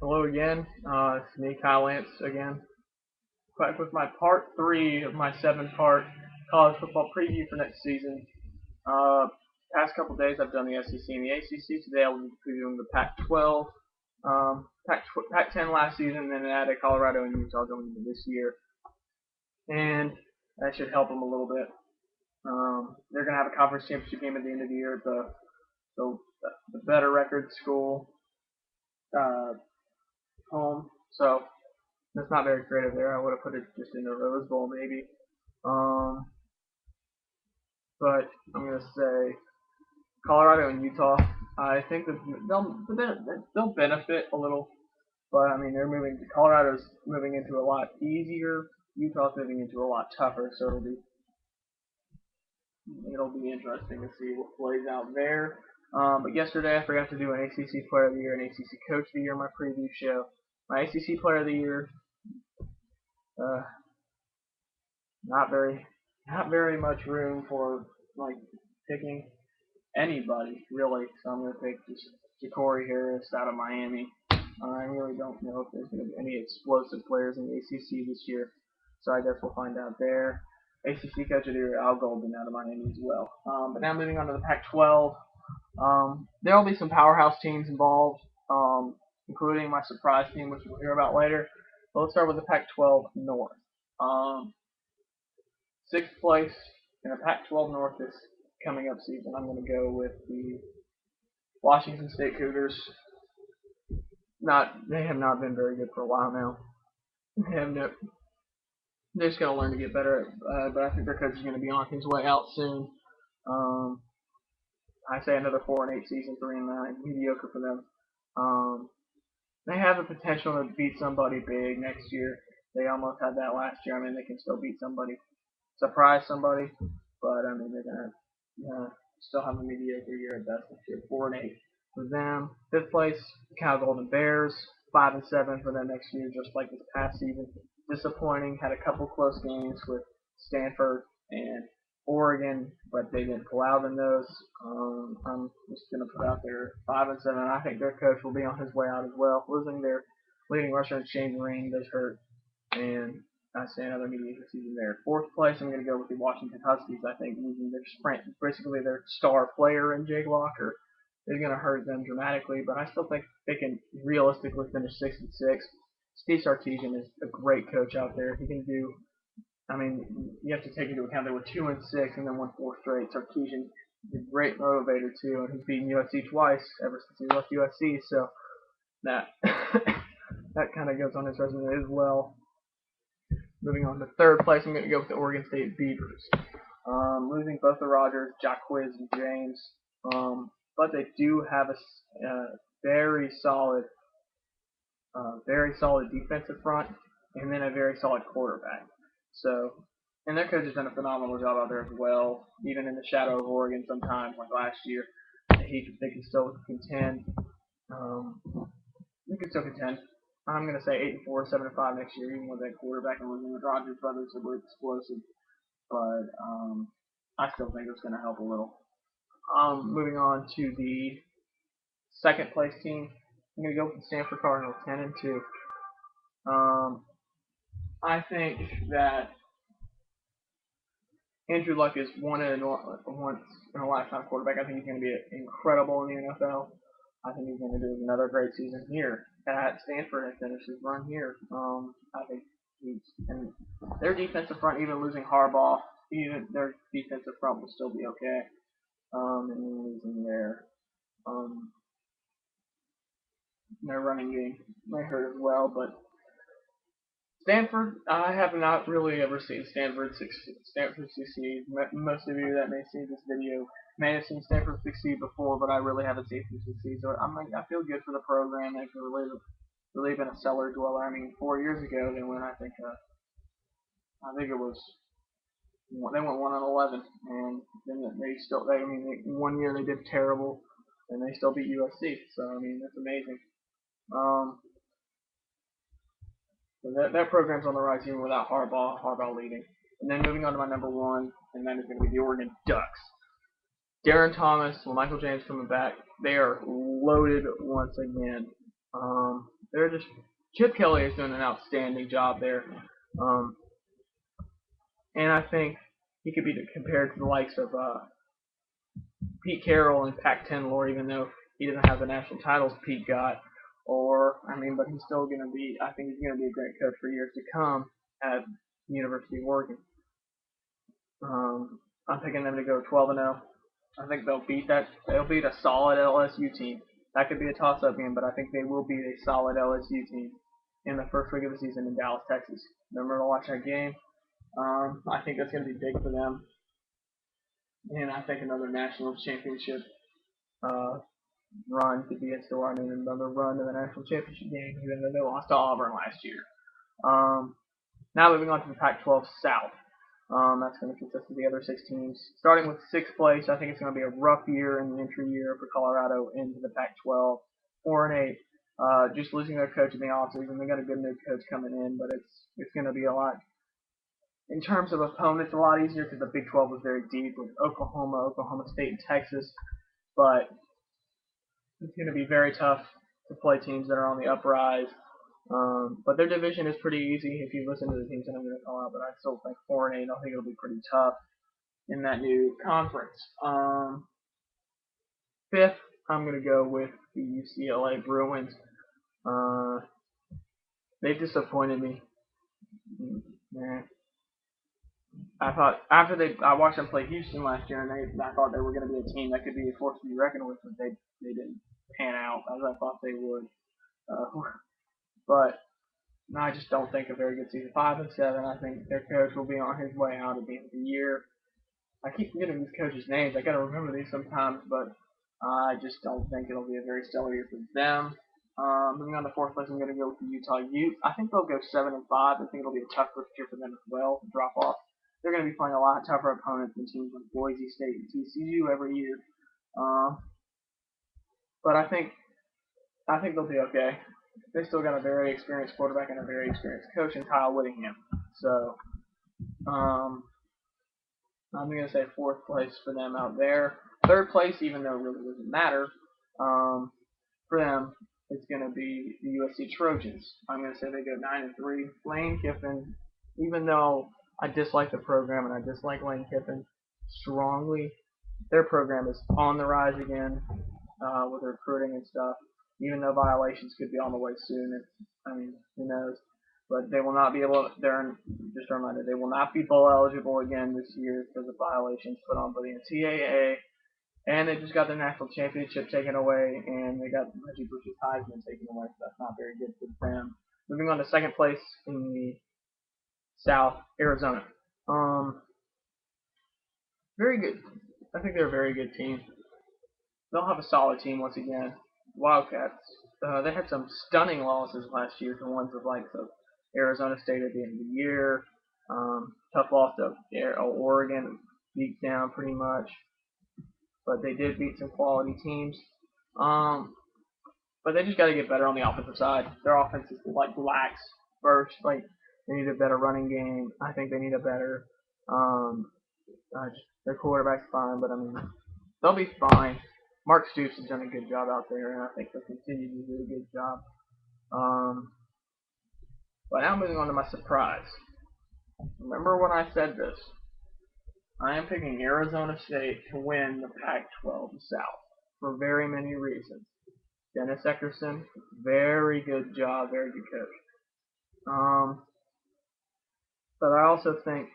Hello again. It's me, Kyle Lance, again. Back with my part three of my seven-part college football preview for next season. Uh, Past couple days, I've done the SEC and the ACC. Today, I'll be previewing the Pac-12, Pac-10 last season, and then added Colorado and Utah going into this year, and that should help them a little bit. They're going to have a conference championship game at the end of the year at the, the better record school uh, home. So that's not very creative there. I would have put it just in the Rose Bowl maybe. Um, but I'm gonna say Colorado and Utah. I think that they'll benefit a little, but I mean Colorado's moving into a lot easier. Utah's moving into a lot tougher, so it'll be interesting to see what plays out there. But yesterday I forgot to do an ACC Player of the Year and ACC Coach of the Year in my preview show. My ACC Player of the Year, uh, not very much room for like picking anybody really. So I'm gonna pick just Ja'Cory Harris out of Miami. I really don't know if there's gonna be any explosive players in the ACC this year, so I guess we'll find out there. ACC Coach of the Year, Al Golden out of Miami as well. But now moving on to the Pac-12, there will be some powerhouse teams involved, including my surprise team, which we'll hear about later. But let's start with the Pac-12 North. Um, Sixth place in the Pac-12 North this coming up season, I'm going to go with the Washington State Cougars. They have not been very good for a while now. They're just going to learn to get better, but I think their coach is going to be on his way out soon. Um, I say another 4-8 season, 3-9, mediocre for them. They have the potential to beat somebody big next year. They almost had that last year. I mean, they can still beat somebody, surprise somebody, but I mean they're gonna still have a mediocre year at best next year. 4-8 for them. Fifth place, Cal Golden Bears. 5-7 for them next year, just like this past season. Disappointing. Had a couple close games with Stanford and Oregon, but they didn't pull out in those. I'm just gonna put out there 5-7. I think their coach will be on his way out as well. Losing their leading rusher Shane Vereen does hurt, and I say another mediocre season there. Fourth place, I'm going to go with the Washington Huskies. I think losing their sprint, basically their star player in Jake Locker, is going to hurt them dramatically. But I still think they can realistically finish 6-6. Steve Sarkisian is a great coach out there. He can do. I mean, you have to take into account they were 2-6 and then won 4 straight. Sarkisian is a great motivator too, and he's beaten USC twice ever since he left USC. So that that kind of goes on his resume as well. Moving on to third place, I'm going to go with the Oregon State Beavers. Losing both the Rogers, Jacquizz, and James, but they do have a very solid defensive front, and then a very solid quarterback. So, and their coach has done a phenomenal job out there as well, even in the shadow of Oregon sometimes, like last year. They can still contend. Um, they can still contend. I'm going to say 8-4, 7-5 next year, even with that quarterback and losing the Rogers brothers that were explosive. But I still think it's going to help a little. Moving on to the second place team, I'm going to go with the Stanford Cardinals, 10-2. I think that Andrew Luck is once in a lifetime quarterback. I think he's going to be incredible in the NFL. I think he's going to do another great season here at Stanford and finish his run here. I think and their defensive front, even losing Harbaugh, even their defensive front will still be okay. And losing their running game may hurt as well, but Stanford, I have not really ever seen Stanford succeed. Most of you that may see this video may have seen Stanford succeed before, but I really haven't seen them succeed. So I feel good for the program. They've really been a cellar dweller. I mean, 4 years ago they went, I think it was they went 1-11, and then one year they did terrible, and they still beat USC. So I mean, that's amazing. So that program's on the rise even without Harbaugh leading. And then moving on to my number one, and that is going to be the Oregon Ducks. Darren Thomas, Michael James coming back. They are loaded once again. they're just Chip Kelly is doing an outstanding job there, um, and I think he could be compared to the likes of Pete Carroll and Pac-10 lore, even though he doesn't have the national titles Pete got. Or I mean, but he's still going to be. I think he's going to be a great coach for years to come at the University of Oregon. I'm picking them to go 12-0. I think they'll beat that. They'll beat a solid LSU team. That could be a toss-up game, but I think they will beat a solid LSU team in the first week of the season in Dallas, Texas. Remember to watch that game. I think that's going to be big for them, and I think another national championship uh, run could be in store. I mean, another run to the national championship game, even though they lost to Auburn last year. Now moving on to the Pac-12 South. That's going to consist of the other 6 teams. Starting with 6th place, I think it's going to be a rough year in the entry year for Colorado into the Pac-12. 4-8. Just losing their coach in the offseason. They got a good new coach coming in, but it's going to be a lot. In terms of opponents, a lot easier because the Big 12 was very deep with Oklahoma, Oklahoma State, and Texas. But it's going to be very tough to play teams that are on the uprise. But their division is pretty easy if you listen to the teams that I'm going to call out. But I still think 4-8. I think it'll be pretty tough in that new conference. 5th, I'm going to go with the UCLA Bruins. They disappointed me. Man. I thought I watched them play Houston last year, and I thought they were going to be a team that could be a force to be reckoned with, but they didn't pan out as I thought they would. But I just don't think a very good season. 5-7. I think their coach will be on his way out at the end of the year. I keep forgetting these coaches' names. I got to remember these sometimes, but I just don't think it'll be a very stellar year for them. Moving on to 4th place, I'm going to go with the Utah Utes. I think they'll go 7-5. I think it'll be a tough first year for them as well to drop off. They're going to be playing a lot tougher opponents than teams like Boise State and TCU every year. But I think they'll be okay. They still got a very experienced quarterback and a very experienced coach in Kyle Whittingham. So I'm going to say 4th place for them out there. 3rd place, even though it really doesn't matter, for them, it's going to be the USC Trojans. I'm going to say they go 9-3. Lane Kiffin, even though I dislike the program and I dislike Lane Kiffin strongly, their program is on the rise again with recruiting and stuff. Even though violations could be on the way soon, I mean, who knows? But they will not be able. Just a reminder, they will not be bowl eligible again this year because of violations put on by the NCAA. And they just got their national championship taken away, and they got Reggie Bush's Heisman taken away, so that's not very good for them. Moving on to 2nd place in the South, Arizona. Very good. I think they're a very good team. They'll have a solid team once again. Wildcats. They had some stunning losses last year to ones of like Arizona State at the end of the year. Tough loss to Oregon, beat down pretty much. But they did beat some quality teams. But they just got to get better on the offensive side. Their offense is like lax first. Like they need a better running game. I think they need a better. Their quarterback's fine, but I mean they'll be fine. Mark Stoops has done a good job out there, and I think they'll continue to do a good job. But now moving on to my surprise. Remember when I said this? I am picking Arizona State to win the Pac-12 South for very many reasons. Dennis Eckerson, very good job, very good coach. But I also think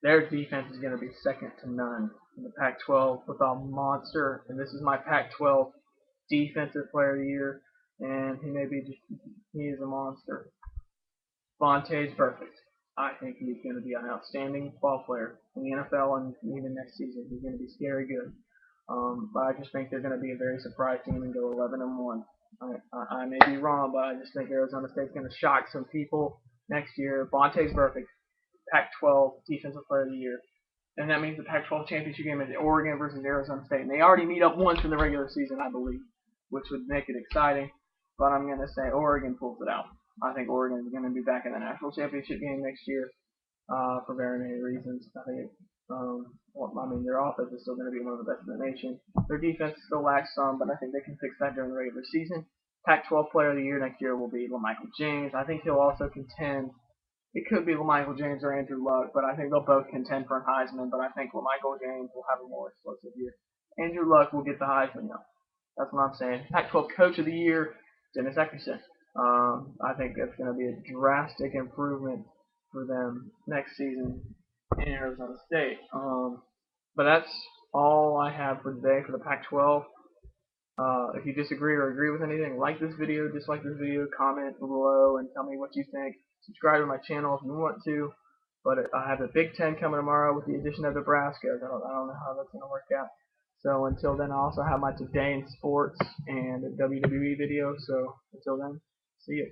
their defense is going to be second to none in the Pac-12 with a monster, and this is my Pac-12 defensive player of the year, and he is a monster. Vontaze Burfict. I think he's going to be an outstanding ball player in the NFL and even next season. He's going to be scary good. But I just think they're going to be a very surprise team and go 11-1. I may be wrong, but I just think Arizona State's going to shock some people next year. Vontaze Burfict, Pac-12 Defensive Player of the Year. And that means the Pac-12 championship game is Oregon versus Arizona State. And they already meet up once in the regular season, I believe, which would make it exciting. But I'm going to say Oregon pulls it out. I think Oregon is going to be back in the national championship game next year for very many reasons. I think their offense is still going to be one of the best in the nation. Their defense still lacks some, but I think they can fix that during the regular season. Pac-12 Player of the Year next year will be LaMichael James. I think he'll also contend. It could be LaMichael James or Andrew Luck, but I think they'll both contend for a Heisman. But I think LaMichael James will have a more explosive year. Andrew Luck will get the Heisman, though. That's what I'm saying. Pac-12 Coach of the Year, Dennis Eckerson. I think that's going to be a drastic improvement for them next season in Arizona State. But that's all I have for today for the Pac-12. If you disagree or agree with anything, like this video, dislike this video, comment below, and tell me what you think. Subscribe to my channel if you want to. But I have the Big Ten coming tomorrow with the addition of Nebraska. I don't know how that's going to work out. So until then, I also have my Today in Sports and WWE video. So until then, see you.